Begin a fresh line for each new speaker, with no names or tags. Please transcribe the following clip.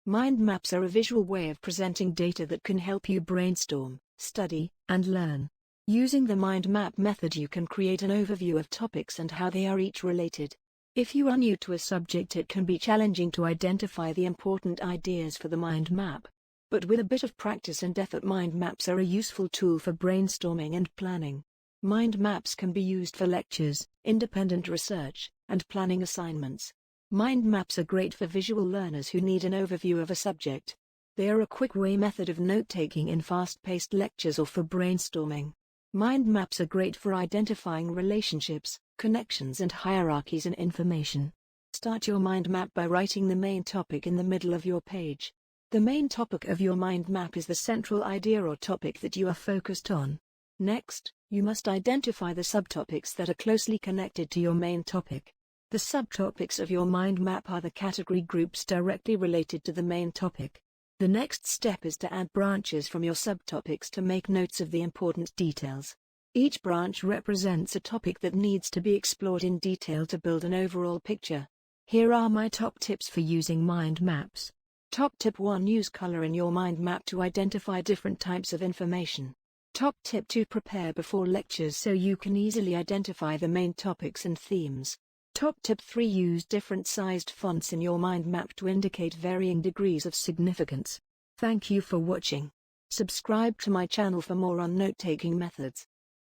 Mind maps are a visual way of presenting data that can help you brainstorm, study, and learn. Using the mind map method, you can create an overview of topics and how they are each related. If you are new to a subject, it can be challenging to identify the important ideas for the mind map. But with a bit of practice and effort, mind maps are a useful tool for brainstorming and planning. Mind maps can be used for lectures, independent research, and planning assignments. Mind maps are great for visual learners who need an overview of a subject. They are a quick-way method of note-taking in fast-paced lectures or for brainstorming. Mind maps are great for identifying relationships, connections, and hierarchies in information. Start your mind map by writing the main topic in the middle of your page. The main topic of your mind map is the central idea or topic that you are focused on. Next, you must identify the subtopics that are closely connected to your main topic. The subtopics of your mind map are the category groups directly related to the main topic. The next step is to add branches from your subtopics to make notes of the important details. Each branch represents a topic that needs to be explored in detail to build an overall picture. Here are my top tips for using mind maps. Top tip 1: use color in your mind map to identify different types of information. Top tip 2: prepare before lectures so you can easily identify the main topics and themes. Top tip 3: use different sized fonts in your mind map to indicate varying degrees of significance. Thank you for watching. Subscribe to my channel for more on note-taking methods.